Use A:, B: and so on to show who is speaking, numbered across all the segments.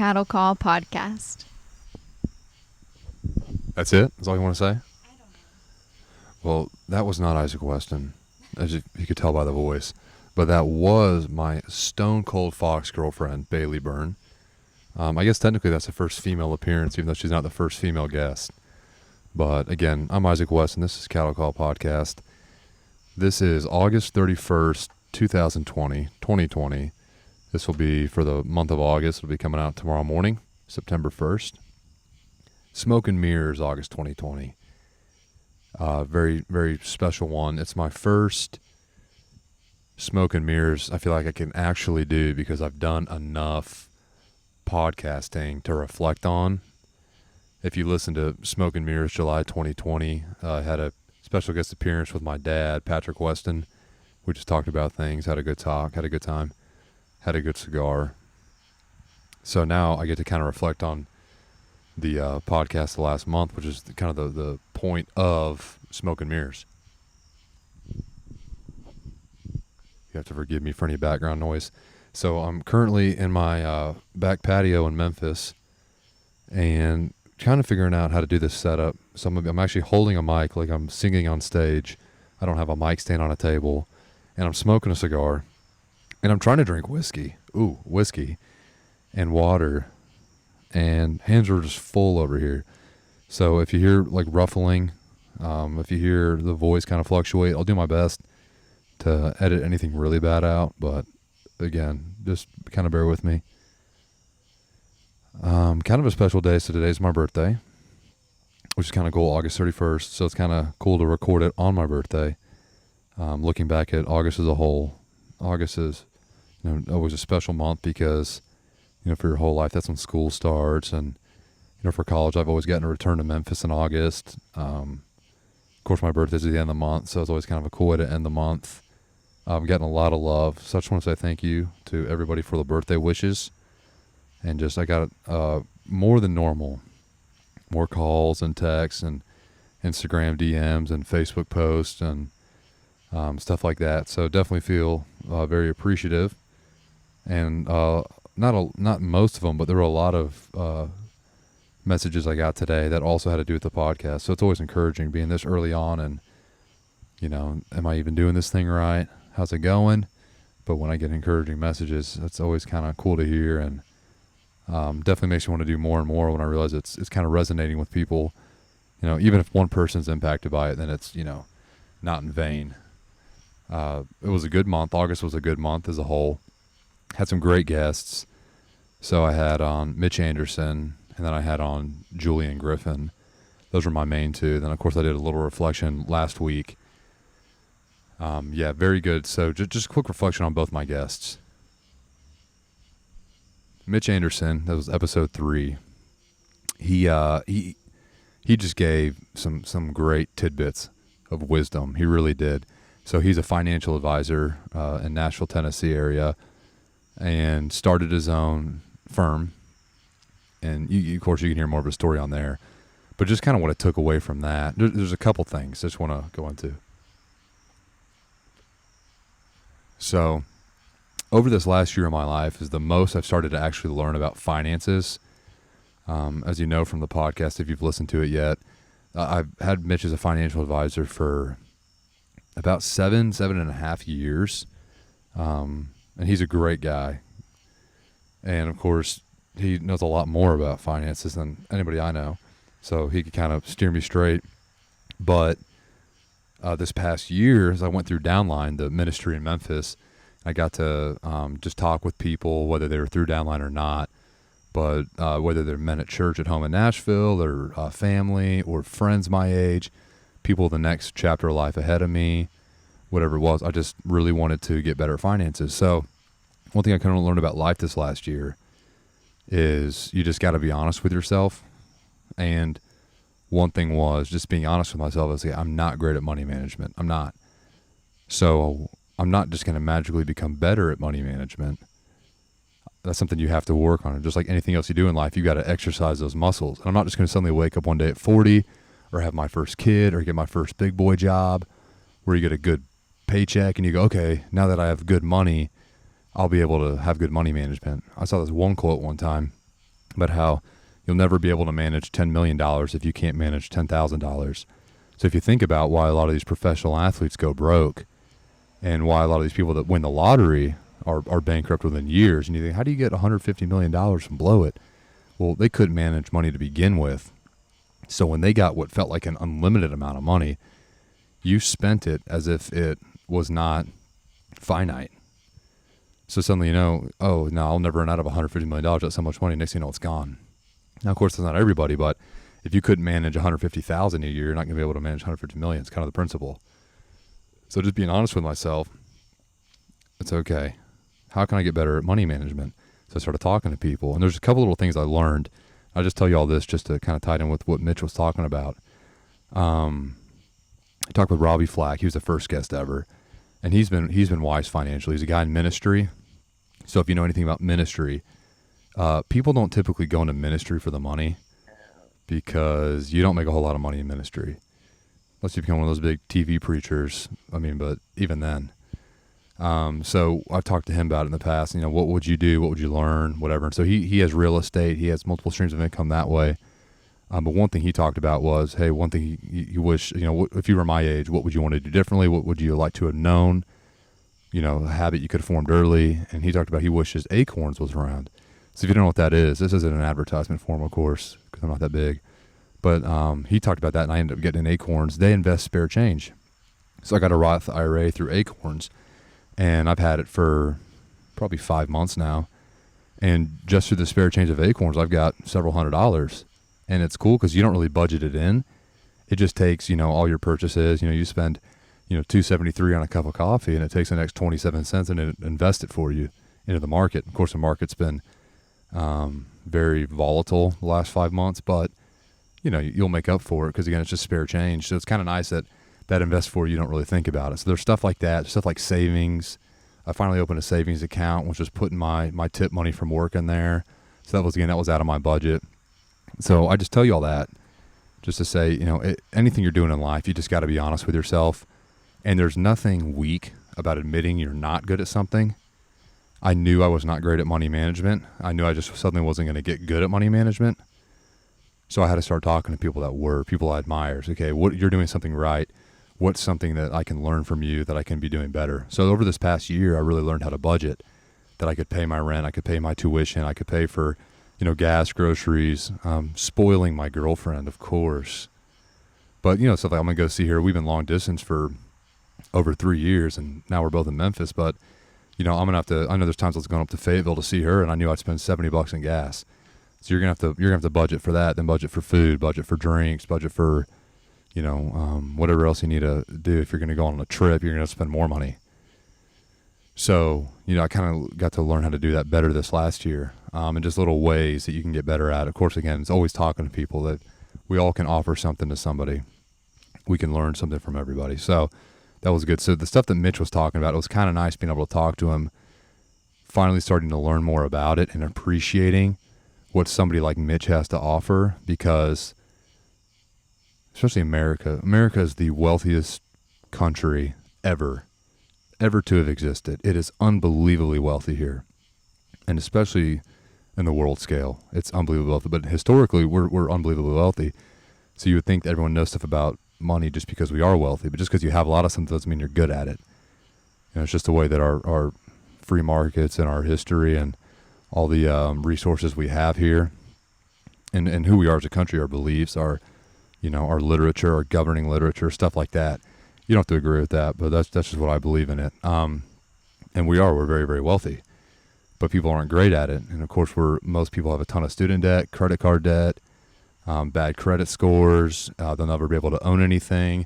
A: Cattle Call podcast.
B: That's it? That's all you want to say? I don't know. Well, that was not Isaac Weston, as you could tell by the voice. But that was my stone cold Fox girlfriend, Bailey Byrne. I guess technically that's the first female appearance, even though she's not the first female guest. But again, I'm Isaac Weston. This is Cattle Call podcast. This is August 31st, 2020. This will be for the month of August. It'll be coming out tomorrow morning, September 1st. Smoke and Mirrors, August 2020. Very, very special one. It's my first Smoke and Mirrors I feel like I can actually do because I've done enough podcasting to reflect on. If you listen to Smoke and Mirrors July 2020, I had a special guest appearance with my dad, Patrick Weston. We just talked about things, had a good talk, had a good time, had a good cigar. So now I get to kind of reflect on the podcast the last month, which is kind of the point of Smoke and Mirrors. You have to forgive me for any background noise. So I'm currently in my back patio in Memphis and kind of figuring out how to do this setup. So I'm actually holding a mic like I'm singing on stage. I don't have a mic stand on a table, and I'm smoking a cigar, and I'm trying to drink whiskey. Ooh, whiskey and water, and hands are just full over here. So if you hear like ruffling, if you hear the voice kind of fluctuate, I'll do my best to edit anything really bad out, but again, just kind of bear with me. Kind of a special day. So today's my birthday, which is kind of cool, August 31st. So it's kind of cool to record it on my birthday. Looking back at August as a whole, August is, always a special month because, for your whole life, that's when school starts. And, for college, I've always gotten to return to Memphis in August. Of course, my birthday's at the end of the month, so it's always kind of a cool way to end the month. I'm getting a lot of love, so I just want to say thank you to everybody for the birthday wishes. And just, I got more than normal, more calls and texts and Instagram DMs and Facebook posts and stuff like that. So definitely feel very appreciative. And not most of them, but there were a lot of messages I got today that also had to do with the podcast. So it's always encouraging being this early on and, am I even doing this thing right? How's it going? But when I get encouraging messages, it's always kind of cool to hear, and definitely makes me want to do more and more when I realize it's kind of resonating with people. Even if one person's impacted by it, then it's, not in vain. It was a good month. August was a good month as a whole. Had some great guests. So I had on Mitch Anderson, and then I had on Julian Griffin. Those were my main two. Then, of course, I did a little reflection last week. Very good. So just a quick reflection on both my guests. Mitch Anderson, that was episode 3. He just gave some great tidbits of wisdom. He really did. So he's a financial advisor in Nashville, Tennessee area, and started his own firm. And of course, you can hear more of a story on there. But just kind of what I took away from that. There's a couple things I just want to go into. So over this last year of my life is the most I've started to actually learn about finances. As you know from the podcast, if you've listened to it yet, I've had Mitch as a financial advisor for about 7.5 years. And he's a great guy. And of course, he knows a lot more about finances than anybody I know. So he could kind of steer me straight. But this past year, as I went through Downline, the ministry in Memphis, I got to just talk with people, whether they were through Downline or not, but whether they're men at church at home in Nashville, or family, or friends my age, people the next chapter of life ahead of me, whatever it was. I just really wanted to get better finances. So one thing I kind of learned about life this last year is you just got to be honest with yourself. And one thing was just being honest with myself. I was like, I'm not great at money management. I'm not. So I'm not just going to magically become better at money management. That's something you have to work on. And just like anything else you do in life, you got to exercise those muscles. And I'm not just going to suddenly wake up one day at 40 or have my first kid or get my first big boy job where you get a good paycheck and you go, okay, now that I have good money, I'll be able to have good money management. I saw this one quote one time about how you'll never be able to manage $10 million if you can't manage $10,000. So if you think about why a lot of these professional athletes go broke and why a lot of these people that win the lottery are bankrupt within years, and you think, how do you get $150 million and blow it? Well, they couldn't manage money to begin with. So when they got what felt like an unlimited amount of money, you spent it as if it was not finite. So suddenly, oh, no, I'll never run out of $150 million. That's so much money. Next thing you know, it's gone. Now, of course, that's not everybody, but if you couldn't manage $150,000 a year, you're not going to be able to manage $150 million. It's kind of the principle. So just being honest with myself, it's okay. How can I get better at money management? So I started talking to people, and there's a couple little things I learned. I'll just tell you all this just to kind of tie in with what Mitch was talking about. I talked with Robbie Flack. He was the first guest ever, and he's been wise financially. He's a guy in ministry. So if you know anything about ministry, people don't typically go into ministry for the money because you don't make a whole lot of money in ministry unless you become one of those big TV preachers. But even then. So I've talked to him about it in the past. What would you do? What would you learn? Whatever. And so he has real estate. He has multiple streams of income that way. But one thing he talked about was, hey, one thing you wish, if you were my age, what would you want to do differently? What would you like to have known? A habit you could have formed early. And he talked about he wishes Acorns was around. So if you don't know what that is, this isn't an advertisement for him, of course, because I'm not that big. But he talked about that, and I ended up getting Acorns. They invest spare change. So I got a Roth IRA through Acorns, and I've had it for probably 5 months now. And just through the spare change of Acorns, I've got several $100s. And it's cool because you don't really budget it in. It just takes, all your purchases. You spend, $2.73 on a cup of coffee, and it takes the next 27 cents and it invests it for you into the market. Of course, the market's been very volatile the last 5 months, but, you'll make up for it because, again, it's just spare change. So it's kind of nice that invests for you. You don't really think about it. So there's stuff like that, stuff like savings. I finally opened a savings account, which was putting my tip money from work in there. So that was out of my budget. So I just tell you all that just to say, anything you're doing in life, you just got to be honest with yourself. And there's nothing weak about admitting you're not good at something. I knew I was not great at money management. I knew I just suddenly wasn't going to get good at money management. So I had to start talking to people that were, people I admire. Okay, you're doing something right. What's something that I can learn from you that I can be doing better? So over this past year, I really learned how to budget, that I could pay my rent, I could pay my tuition, I could pay for gas, groceries, spoiling my girlfriend, of course. But, stuff like I'm going to go see her. We've been long distance for over 3 years, and now we're both in Memphis. But, I'm going to have to, I know there's times I was going up to Fayetteville to see her, and I knew I'd spend $70 in gas. So you're going to have to budget for that, then budget for food, budget for drinks, budget for, whatever else you need to do. If you're going to go on a trip, you're going to spend more money. So, I kind of got to learn how to do that better this last year, and just little ways that you can get better at. Of course, again, it's always talking to people that we all can offer something to somebody. We can learn something from everybody. So that was good. So the stuff that Mitch was talking about, it was kind of nice being able to talk to him, finally starting to learn more about it and appreciating what somebody like Mitch has to offer, because especially America is the wealthiest country ever to have existed. It is unbelievably wealthy here, and especially in the world scale, it's unbelievably wealthy. But historically, we're unbelievably wealthy. So you would think that everyone knows stuff about money just because we are wealthy, but just because you have a lot of something doesn't mean you're good at it. It's just the way that our free markets and our history and all the resources we have here, and who we are as a country, our beliefs, our literature, our governing literature, stuff like that. You don't have to agree with that, but that's just what I believe in it. And we're very, very wealthy, but people aren't great at it. And of course, most people have a ton of student debt, credit card debt, bad credit scores. They'll never be able to own anything.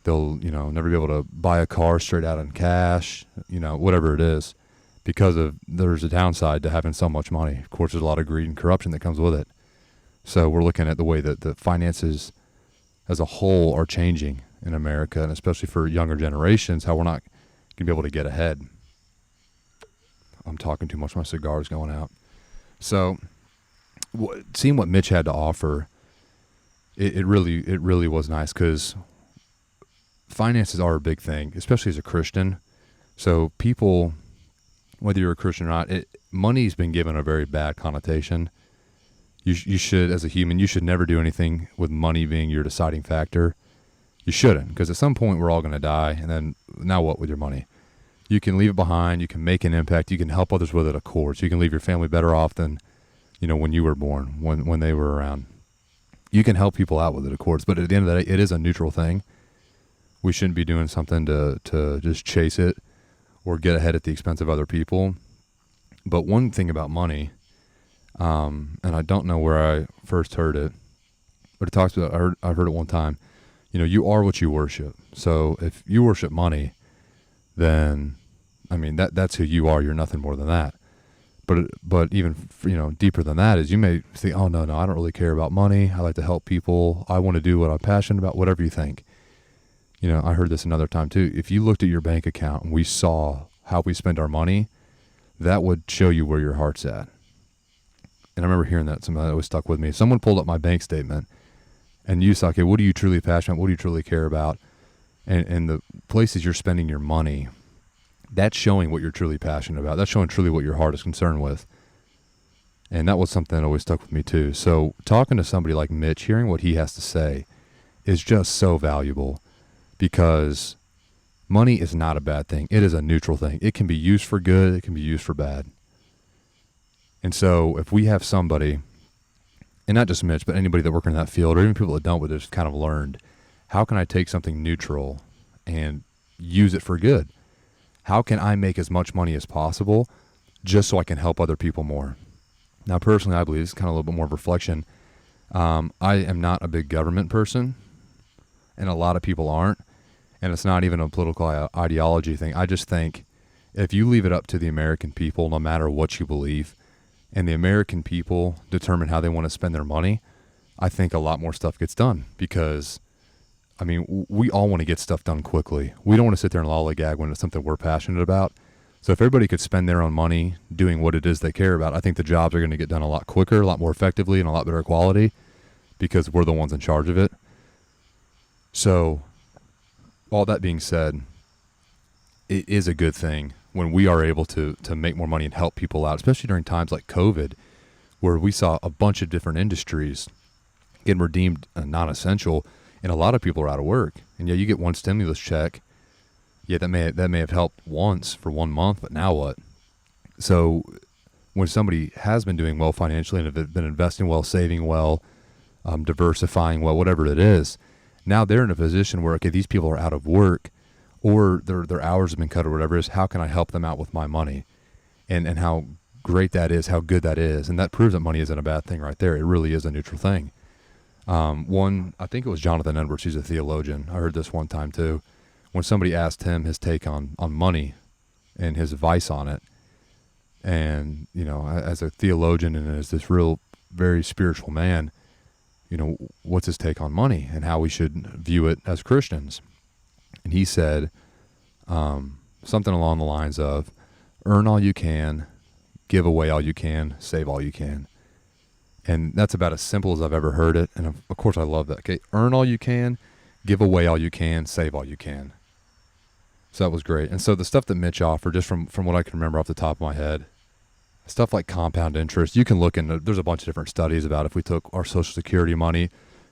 B: They'll, never be able to buy a car straight out in cash, whatever it is, because there's a downside to having so much money. Of course, there's a lot of greed and corruption that comes with it. So we're looking at the way that the finances as a whole are changing in America, and especially for younger generations, how we're not going to be able to get ahead. I'm talking too much. My cigar's going out. So seeing what Mitch had to offer, it really was nice, because finances are a big thing, especially as a Christian. So people, whether you're a Christian or not, money's been given a very bad connotation. You should, as a human, you should never do anything with money being your deciding factor. You shouldn't, because at some point we're all going to die, and then now what with your money? You can leave it behind. You can make an impact. You can help others with it, of course. You can leave your family better off than, when you were born, when they were around. You can help people out with it, of course, but at the end of the day, it is a neutral thing. We shouldn't be doing something to just chase it or get ahead at the expense of other people. But one thing about money, and I don't know where I first heard it, but it talks about, I heard it one time, you are what you worship. So if you worship money, then, that's who you are. You're nothing more than that. But even, deeper than that is you may think, oh, no, I don't really care about money. I like to help people. I want to do what I'm passionate about, whatever you think. I heard this another time too. If you looked at your bank account and we saw how we spend our money, that would show you where your heart's at. And I remember hearing that. Something that always stuck with me. Someone pulled up my bank statement and you saw, okay, what are you truly passionate about? What do you truly care about? And the places you're spending your money, that's showing what you're truly passionate about. That's showing truly what your heart is concerned with. And that was something that always stuck with me too. So talking to somebody like Mitch, hearing what he has to say is just so valuable, because money is not a bad thing. It is a neutral thing. It can be used for good. It can be used for bad. And so if we have somebody, and not just Mitch, but anybody that works in that field, or even people that don't, but just kind of learned, how can I take something neutral and use it for good? How can I make as much money as possible just so I can help other people more? Now, personally, I believe this is kind of a little bit more of reflection. I am not a big government person, and a lot of people aren't. And it's not even a political ideology thing. I just think if you leave it up to the American people, no matter what you believe, and the American people determine how they want to spend their money, I think a lot more stuff gets done, because we all want to get stuff done quickly. We don't want to sit there and lollygag when it's something we're passionate about. So if everybody could spend their own money doing what it is they care about, I think the jobs are going to get done a lot quicker, a lot more effectively, and a lot better quality, because we're the ones in charge of it. So all that being said, it is a good thing when we are able to make more money and help people out, especially during times like COVID, where we saw a bunch of different industries getting redeemed non-essential, and a lot of people are out of work. And yeah, you get one stimulus check. Yeah, that may have helped once for 1 month, but now what? So when somebody has been doing well financially and have been investing well, saving well, diversifying well, whatever it is, now they're in a position where, okay, these people are out of work, or their hours have been cut or whatever it is. How can I help them out with my money? And how great that is, how good that is. And that proves that money isn't a bad thing right there. It really is a neutral thing. I think it was Jonathan Edwards, he's a theologian. I heard this one time too, when somebody asked him his take on money and his advice on it. And, as a theologian and as this real, very spiritual man, what's his take on money and how we should view it as Christians? And he said something along the lines of, earn all you can, give away all you can, save all you can. And that's about as simple as I've ever heard it. And of course I love that. Okay, earn all you can, give away all you can, save all you can. So that was great. And so the stuff that Mitch offered, just from what I can remember off the top of my head, stuff like compound interest, you can look into, there's a bunch of different studies about if we took our Social Security money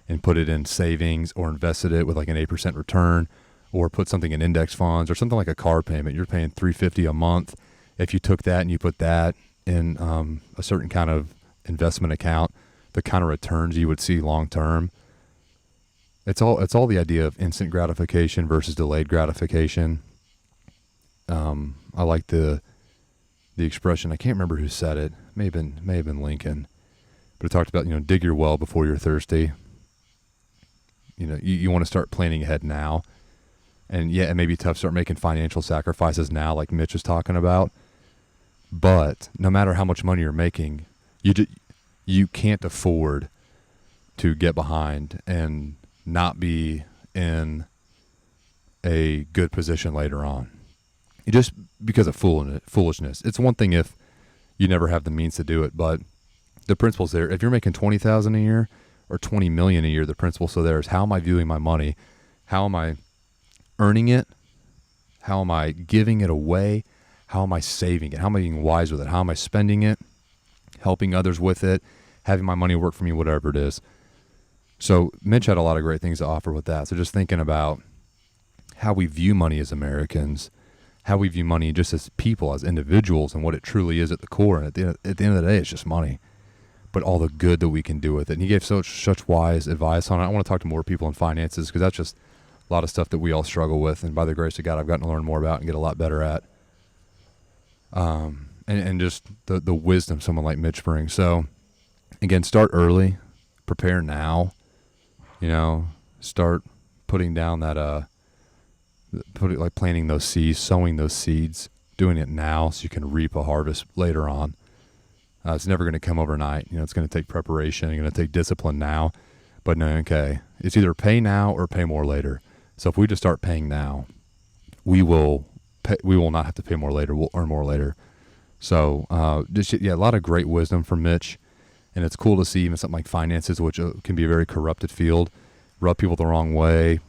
B: and put it in savings or invested it with like an 8% return, or put something in index funds or something like a car payment. You're paying $350 a month. If you took that and you put that in a certain kind of investment account, the kind of returns you would see long term. It's all the idea of instant gratification versus delayed gratification. I like the expression. I can't remember who said it. May have been Lincoln, but it talked about dig your well before you're thirsty. You want to start planning ahead now, and yeah, it may be tough to start making financial sacrifices now, like Mitch was talking about. But no matter how much money you're making, you can't afford to get behind and not be in a good position later on. Just because of foolishness. It's one thing if you never have the means to do it, but the principle's there. If you're making $20,000 a year or $20 million a year, the principle still there is, how am I viewing my money? How am I earning it? How am I giving it away? How am I saving it? How am I being wise with it? How am I spending it? Helping others with it? having my money work for me, whatever it is. So Mitch had a lot of great things to offer with that. So just thinking about how we view money as Americans, how we view money just as people, as individuals, and what it truly is at the core. And at the end of the day, it's just money, but all the good that we can do with it. And he gave such wise advice on it. I want to talk to more people in finances because that's just a lot of stuff that we all struggle with. And by the grace of God, I've gotten to learn more about and get a lot better at. And just the wisdom someone like Mitch brings. So again, start early, prepare now, start putting down that, planting those seeds, sowing those seeds, doing it now so you can reap a harvest later on. It's never going to come overnight. It's going to take preparation. It's going to take discipline now. But no, okay, it's either pay now or pay more later. So if we just start paying now, we will not have to pay more later. We'll earn more later. So a lot of great wisdom from Mitch. And it's cool to see even something like finances, which can be a very corrupted field, rub people the wrong way.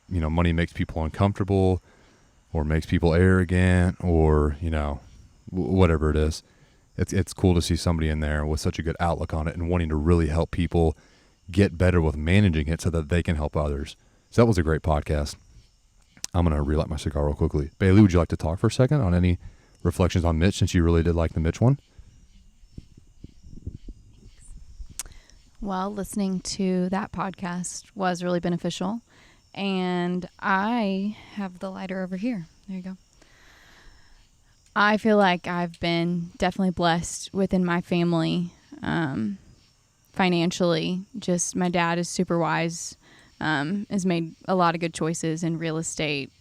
B: Money makes people uncomfortable or makes people arrogant or, whatever it is. It's cool to see somebody in there with such a good outlook on it and wanting to really help people get better with managing it so that they can help others. So that was a great podcast. I'm going to relight my cigar real quickly. Bailey, would you like to talk for a second on any reflections on Mitch since you really did like the Mitch one?
A: Well, listening to that podcast was really beneficial. And I have the lighter over here. There you go. I feel like I've been definitely blessed within my family financially. Just my dad is super wise, has made a lot of good choices in real estate,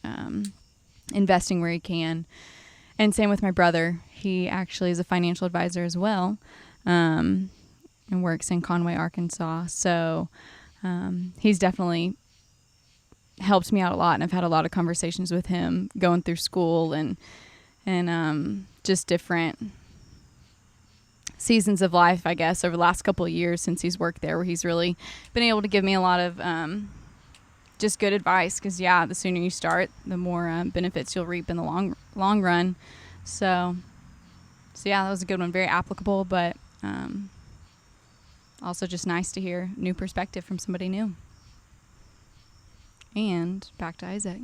A: investing where he can. And same with my brother. He actually is a financial advisor as well, and works in Conway, Arkansas. So he's definitely helped me out a lot, and I've had a lot of conversations with him going through school and just different seasons of life, I guess, over the last couple of years since he's worked there, where he's really been able to give me a lot of just good advice. Because the sooner you start, the more benefits you'll reap in the long run. So that was a good one, very applicable, but also just nice to hear new perspective from somebody new. And back to Isaac.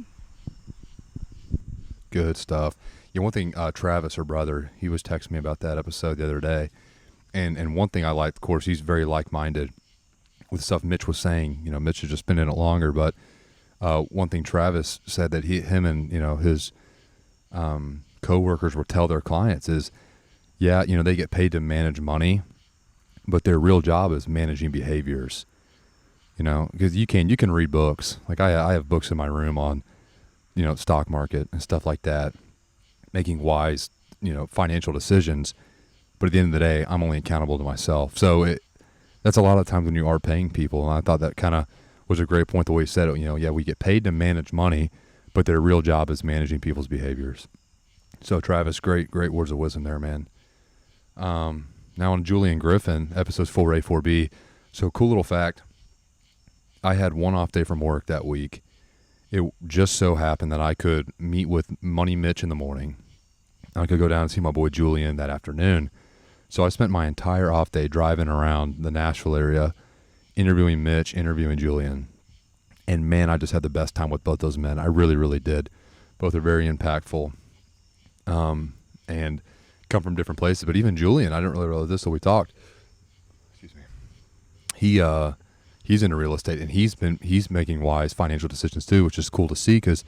B: Good stuff. One thing, Travis, her brother, he was texting me about that episode the other day. And one thing I liked, of course, he's very like-minded with stuff Mitch was saying. Mitch has just been in it longer. But one thing Travis said that him and, his coworkers will tell their clients is, they get paid to manage money, but their real job is managing behaviors. Because you can read books. Like I have books in my room on, stock market and stuff like that, making wise, financial decisions. But at the end of the day, I'm only accountable to myself. So that's a lot of times when you are paying people. And I thought that kind of was a great point the way he said it. We get paid to manage money, but their real job is managing people's behaviors. So Travis, great words of wisdom there, man. Now on Julian Griffin, episodes 4A, 4B. So cool little fact. I had one off day from work that week. It just so happened that I could meet with Money Mitch in the morning. I could go down and see my boy Julian that afternoon. So I spent my entire off day driving around the Nashville area, interviewing Mitch, interviewing Julian. And man, I just had the best time with both those men. I really, really did. Both are very impactful and come from different places. But even Julian, I didn't really realize this till we talked. Excuse me. He's into real estate, and he's making wise financial decisions too, which is cool to see because,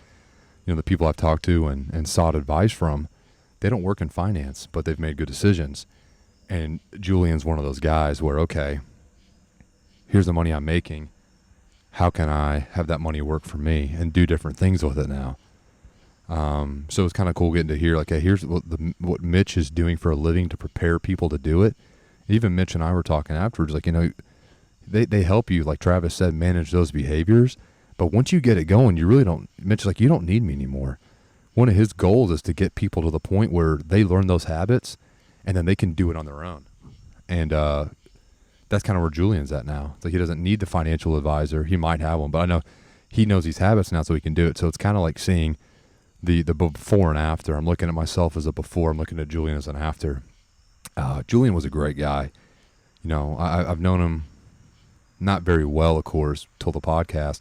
B: the people I've talked to and sought advice from, they don't work in finance, but they've made good decisions. And Julian's one of those guys where, okay, here's the money I'm making. How can I have that money work for me and do different things with it now? So it's kind of cool getting to hear, like, hey, here's what Mitch is doing for a living to prepare people to do it. Even Mitch and I were talking afterwards, like, they help you, like Travis said, manage those behaviors. But once you get it going, you really don't, Mitch's like, you don't need me anymore. One of his goals is to get people to the point where they learn those habits and then they can do it on their own. And that's kind of where Julian's at now. It's like he doesn't need the financial advisor. He might have one, but I know he knows these habits now so he can do it. So it's kind of like seeing the before and after. I'm looking at myself as a before. I'm looking at Julian as an after. Julian was a great guy. I've known him not very well, of course, till the podcast,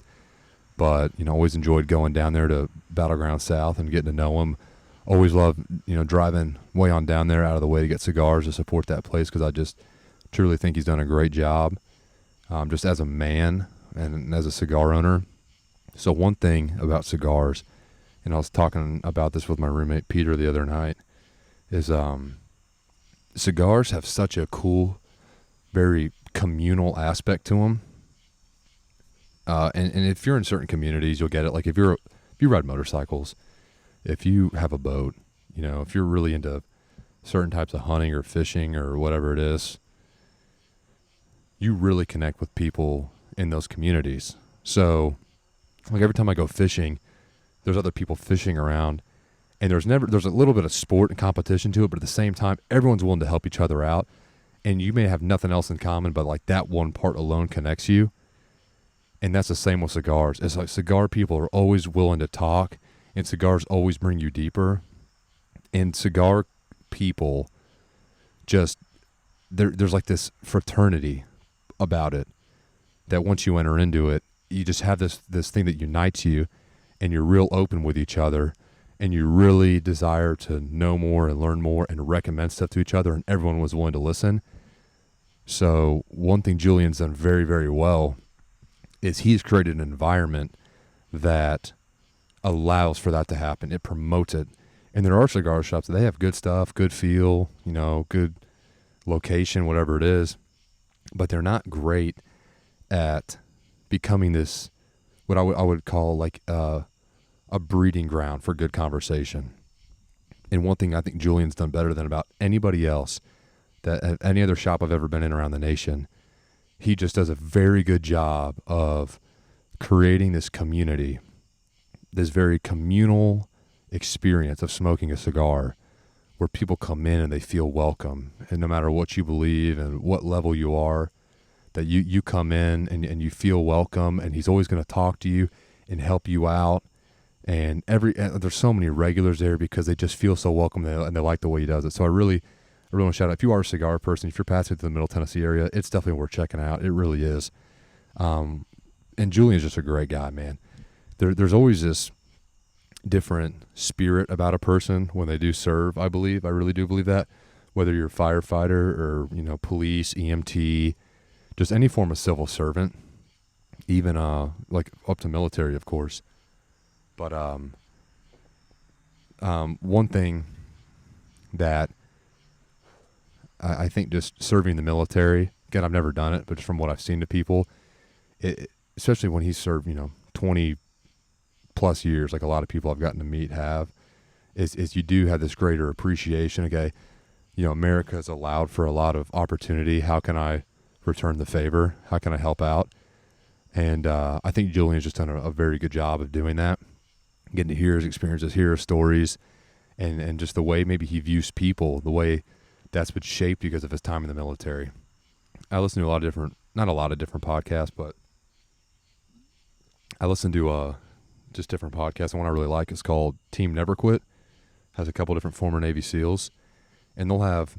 B: but, always enjoyed going down there to Battleground South and getting to know him. Always loved, driving way on down there out of the way to get cigars to support that place, because I just truly think he's done a great job, just as a man and as a cigar owner. So one thing about cigars, and I was talking about this with my roommate Peter the other night, is cigars have such a cool, very communal aspect to them. And if you're in certain communities, you'll get it. Like if you ride motorcycles, if you have a boat, if you're really into certain types of hunting or fishing or whatever it is, you really connect with people in those communities. So, like every time I go fishing, there's other people fishing around, and there's a little bit of sport and competition to it, but at the same time, everyone's willing to help each other out, and you may have nothing else in common, but like that one part alone connects you. And that's the same with cigars. It's like cigar people are always willing to talk, and cigars always bring you deeper. And cigar people just, there's like this fraternity about it, that once you enter into it, you just have this thing that unites you, and you're real open with each other, and you really desire to know more and learn more and recommend stuff to each other, and everyone was willing to listen. So one thing Julian's done very, very well is he's created an environment that allows for that to happen. It promotes it. And there are cigar shops that they have good stuff, good feel, good location, whatever it is, but they're not great at becoming this, what I would call like a breeding ground for good conversation. And one thing I think Julian's done better than about anybody else, that any other shop I've ever been in around the nation, he just does a very good job of creating this community, this very communal experience of smoking a cigar, where people come in and they feel welcome. And no matter what you believe and what level you are, that you come in and you feel welcome, and he's always going to talk to you and help you out. And there's so many regulars there because they just feel so welcome, and they like the way he does it. So I really want to shout out, if you are a cigar person, if you're passing through the Middle Tennessee area, it's definitely worth checking out. It really is. And Julian's just a great guy, man. There's always this different spirit about a person when they do serve, I believe. I really do believe that. Whether you're a firefighter or, police, EMT, just any form of civil servant, even like up to military, of course. But one thing that I think, just serving the military, again, I've never done it, but just from what I've seen to people, especially when he served, 20 plus years, like a lot of people I've gotten to meet have, is you do have this greater appreciation. Okay, America's allowed for a lot of opportunity. How can I return the favor? How can I help out? And I think Julian's just done a very good job of doing that, getting to hear his experiences, hear his stories, and just the way maybe he views people, the way that's been shaped because of his time in the military. I listen to not a lot of different podcasts, but I listen to just different podcasts. And one I really like is called Team Never Quit. Has a couple different former Navy SEALs, and they'll have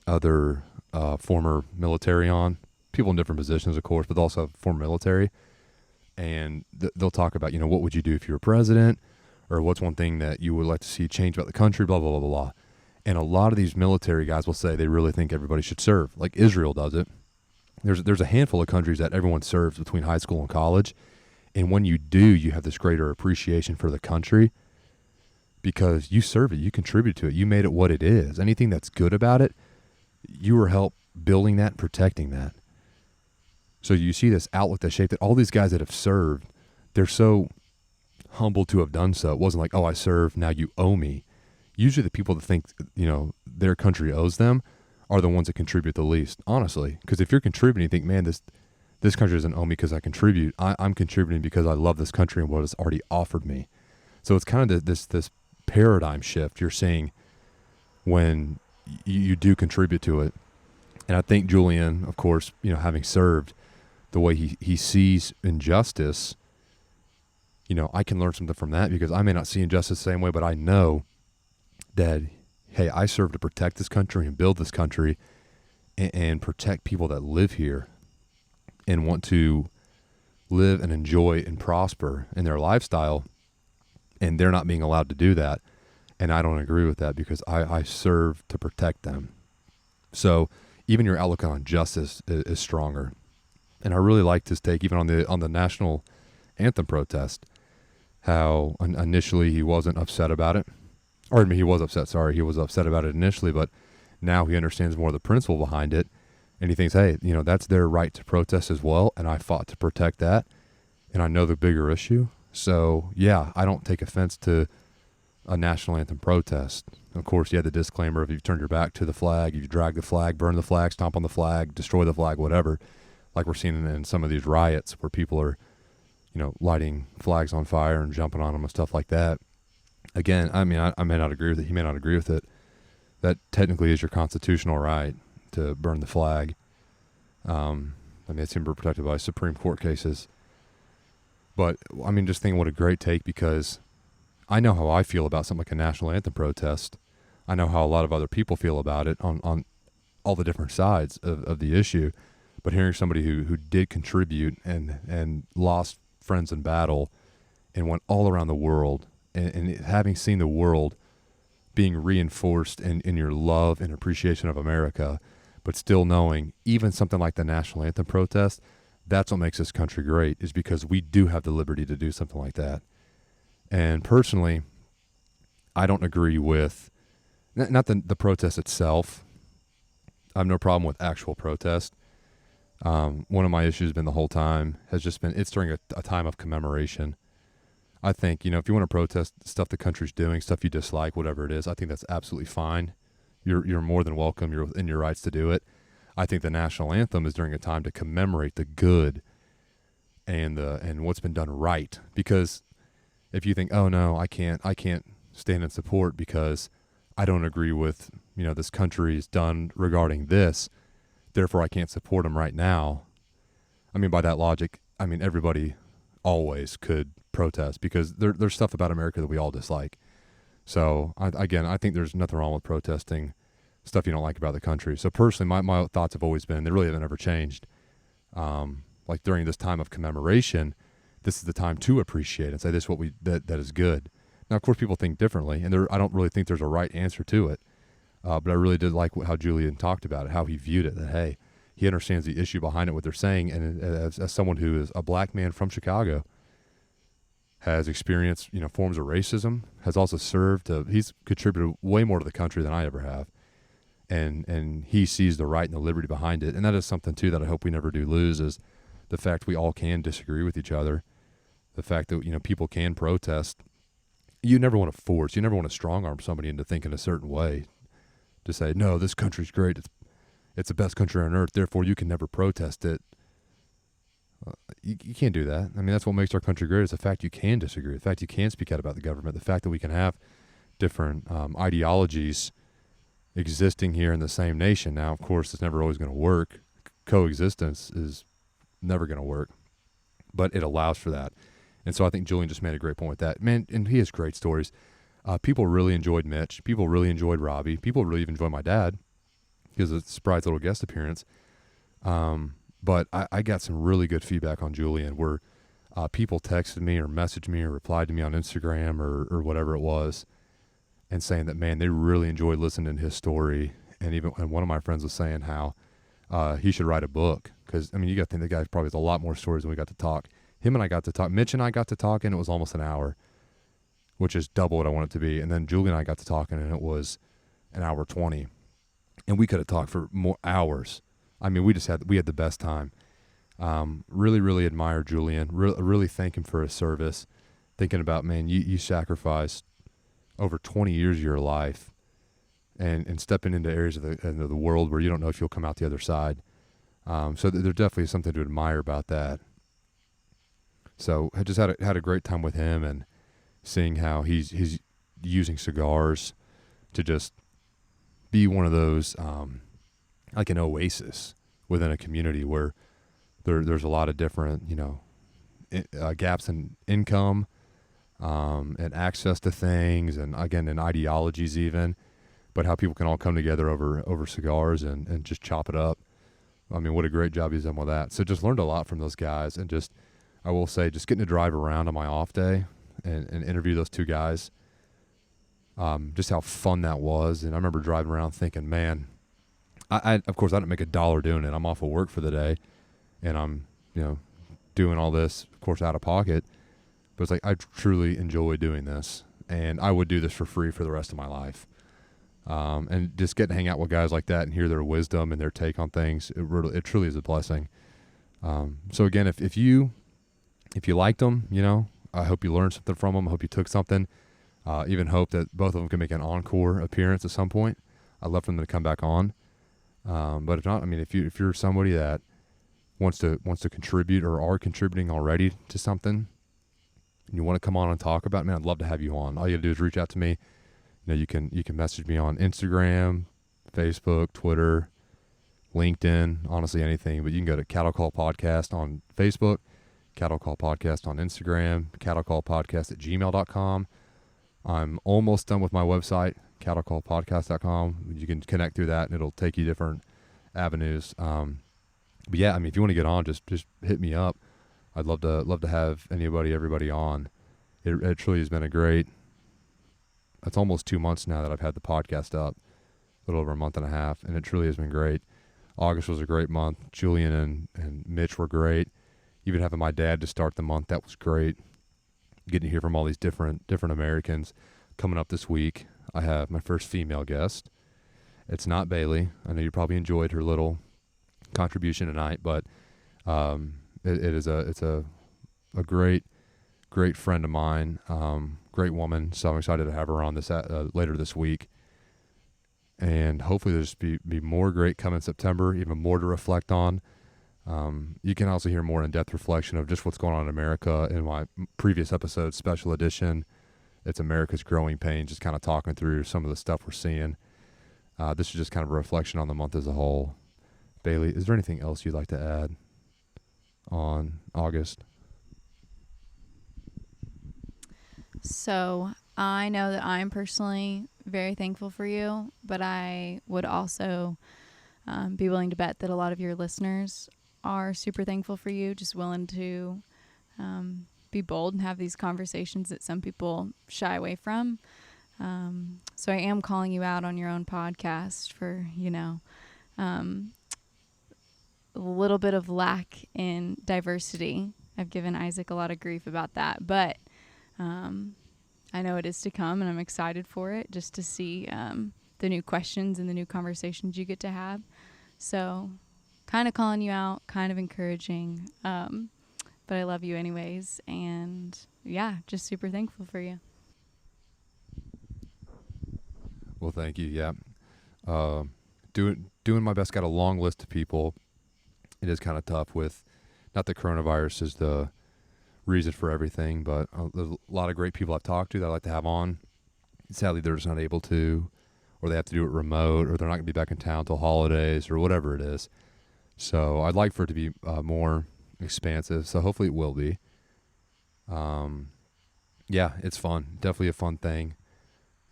B: other former military on, people in different positions, of course, but they'll also have former military. And they'll talk about, what would you do if you were president, or what's one thing that you would like to see change about the country, blah, blah, blah, blah, blah. And a lot of these military guys will say they really think everybody should serve, like Israel does it. There's a handful of countries that everyone serves between high school and college. And when you do, you have this greater appreciation for the country because you serve it, you contribute to it, you made it what it is. Anything that's good about it, you were help building that and protecting that. So you see this outlook that shaped it. All these guys that have served, they're so humbled to have done so. It wasn't like, oh, I served, now you owe me. Usually the people that think, their country owes them are the ones that contribute the least, honestly. Because if you're contributing, you think, man, this country doesn't owe me because I contribute. I'm contributing because I love this country and what it's already offered me. So it's kind of this paradigm shift you're seeing when you do contribute to it. And I think Julian, of course, having served, the way he sees injustice, I can learn something from that because I may not see injustice the same way, but I know that, hey, I serve to protect this country and build this country, and protect people that live here and want to live and enjoy and prosper in their lifestyle, and they're not being allowed to do that. And I don't agree with that because I serve to protect them. So even your outlook on justice is stronger. And I really liked his take even on the national anthem protest, how initially he wasn't upset about it. Or I mean, he was upset, sorry. He was upset about it initially, but now he understands more of the principle behind it. And he thinks, hey, that's their right to protest as well. And I fought to protect that. And I know the bigger issue. So, yeah, I don't take offense to a national anthem protest. Of course, you had the disclaimer of if you've turned your back to the flag, if you drag the flag, burn the flag, stomp on the flag, destroy the flag, whatever, like we're seeing in some of these riots where people are, lighting flags on fire and jumping on them and stuff like that. Again, I mean, I may not agree with it. He may not agree with it. That technically is your constitutional right to burn the flag. I mean, it's even protected by Supreme Court cases. But, I mean, just think what a great take, because I know how I feel about something like a national anthem protest. I know how a lot of other people feel about it on all the different sides of the issue. But hearing somebody who did contribute and lost friends in battle and went all around the world, and having seen the world being reinforced in your love and appreciation of America, but still knowing even something like the national anthem protest, that's what makes this country great, is because we do have the liberty to do something like that. And personally, I don't agree with, not the protest itself. I have no problem with actual protest. One of my issues has been the whole time has just been, it's during a time of commemoration. I think, if you want to protest stuff the country's doing, stuff you dislike, whatever it is, I think that's absolutely fine. You're more than welcome. You're within your rights to do it. I think the national anthem is during a time to commemorate the good and what's been done right. Because if you think, oh no, I can't stand in support because I don't agree with, this country's done regarding this, therefore I can't support them right now. I mean, by that logic, everybody always could protest because there's stuff about America that we all dislike. So I think there's nothing wrong with protesting stuff you don't like about the country. So personally, my thoughts have always been, they really haven't ever changed. Like during this time of commemoration, this is the time to appreciate and say this is what that is good. Now, of course, people think differently, and I don't really think there's a right answer to it. But I really did like how Julian talked about it, how he viewed it, that, hey, he understands the issue behind it, what they're saying. And as someone who is a black man from Chicago, has experienced, forms of racism, has also served, he's contributed way more to the country than I ever have. And he sees the right and the liberty behind it. And that is something, too, that I hope we never do lose, is the fact we all can disagree with each other. The fact that, people can protest. You never want to force, you never want to strong arm somebody into thinking a certain way. To say, no, this country's great. It's the best country on earth. Therefore, you can never protest it. You can't do that. I mean, that's what makes our country great, is the fact you can disagree. The fact you can speak out about the government. The fact that we can have different ideologies existing here in the same nation. Now, of course, it's never always going to work. Coexistence is never going to work. But it allows for that. And so I think Julian just made a great point with that. Man, and he has great stories. People really enjoyed Mitch. People really enjoyed Robbie. People really even enjoyed my dad because it's a surprise little guest appearance. But I got some really good feedback on Julian where people texted me or messaged me or replied to me on Instagram or whatever it was and saying that, man, they really enjoyed listening to his story. And one of my friends was saying how he should write a book because, you got to think the guy probably has a lot more stories than we got to talk. Him and I got to talk. Mitch and I got to talk, and it was almost an hour, which is double what I want it to be. And then Julian and I got to talking, and it was an hour 20. And we could have talked for more hours. We had the best time. Really, really admire Julian. Really thank him for his service. Thinking about, man, you sacrificed over 20 years of your life and stepping into areas of the world where you don't know if you'll come out the other side. So there definitely is something to admire about that. So I just had a great time with him and seeing how he's using cigars to just be one of those, like an oasis within a community where there's a lot of different, gaps in income, and access to things, and again, in ideologies even. but how people can all come together over cigars and just chop it up. I mean, what a great job he's done with that. So just learned a lot from those guys, and just, I will say, just getting to drive around on my off day and interview those two guys, just how fun that was. And I remember driving around thinking, man, I of course I didn't make $1 doing it. I'm off of work for the day, and I'm, doing all this, of course, out of pocket. But it's like, I truly enjoy doing this, and I would do this for free for the rest of my life. And just getting to hang out with guys like that and hear their wisdom and their take on things, it truly is a blessing. So again, if you liked them, I hope you learned something from them. I hope you took something. Even hope that both of them can make an encore appearance at some point. I'd love for them to come back on. But if not, I mean, if you're somebody that wants to contribute or are contributing already to something, and you want to come on and talk about it, man, I'd love to have you on. All you gotta do is reach out to me. You can message me on Instagram, Facebook, Twitter, LinkedIn, honestly anything. But you can go to Cattle Call Podcast on Facebook, Cattle Call Podcast on Instagram, cattlecallpodcast@gmail.com. I'm almost done with my website, cattlecallpodcast.com. You can connect through that, and it'll take you different avenues. But yeah, I mean, if you want to get on, just hit me up. I'd love to have everybody on. It truly has been a great. It's almost 2 months now that I've had the podcast up, a little over a month and a half, and it truly has been great. August was a great month. Julian and Mitch were great. Even having my dad to start the month, that was great. Getting to hear from all these different Americans. Coming up this week, I have my first female guest. It's not Bailey. I know you probably enjoyed her little contribution tonight, but it's a great friend of mine, great woman. So I'm excited to have her on this later this week, and hopefully there's be more great coming in September, even more to reflect on. You can also hear more in-depth reflection of just what's going on in America in my previous episode, special edition. It's America's Growing Pains, just kind of talking through some of the stuff we're seeing. This is just kind of a reflection on the month as a whole. Bailey, is there anything else you'd like to add on August?
A: So I know that I'm personally very thankful for you, but I would also be willing to bet that a lot of your listeners are super thankful for you, just willing to be bold and have these conversations that some people shy away from. So I am calling you out on your own podcast for, a little bit of lack in diversity. I've given Isaac a lot of grief about that, but I know it is to come, and I'm excited for it, just to see the new questions and the new conversations you get to have. So kind of calling you out, kind of encouraging, but I love you anyways, and yeah, just super thankful for you.
B: Well, thank you. Yeah. Doing my best. Got a long list of people. It is kind of tough with, not that coronavirus is the reason for everything, but there's a lot of great people I've talked to that I'd like to have on. Sadly, they're just not able to, or they have to do it remote, or they're not going to be back in town till holidays, or whatever it is. So I'd like for it to be more expansive. So hopefully it will be. Yeah, it's fun. Definitely a fun thing.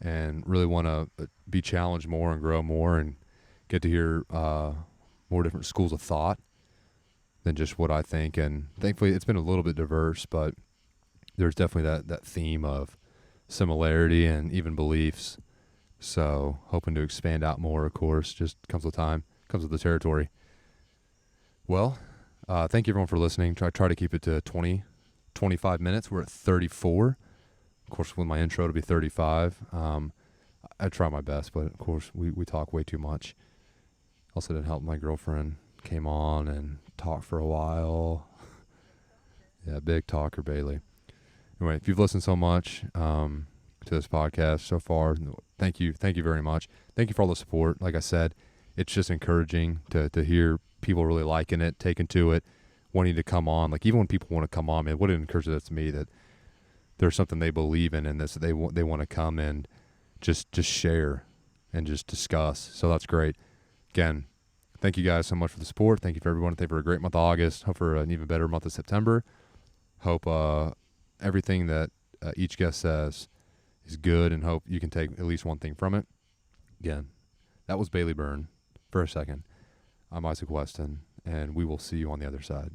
B: And really want to be challenged more and grow more and get to hear more different schools of thought than just what I think. And thankfully it's been a little bit diverse, but there's definitely that theme of similarity and even beliefs. So hoping to expand out more, of course, just comes with time, comes with the territory. Well, thank you everyone for listening. Try to keep it to 25 minutes. We're at 34. Of course, with my intro to be 35. I try my best, but of course we talk way too much. Also didn't help my girlfriend came on and talked for a while. Yeah, big talker, Bailey. Anyway, if you've listened so much to this podcast so far, thank you very much. Thank you for all the support. Like I said, it's just encouraging to hear people really liking it, taking to it, wanting to come on. Like even when people want to come on, man, what an encouragement to me that there's something they believe in this, they want to come and just share and just discuss. So that's great. Again, thank you guys so much for the support. Thank you for everyone. Thank you for a great month of August. Hope for an even better month of September. Hope everything that each guest says is good, and hope you can take at least one thing from it. Again, that was Bailey Byrne for a second. I'm Isaac Weston, and we will see you on the other side.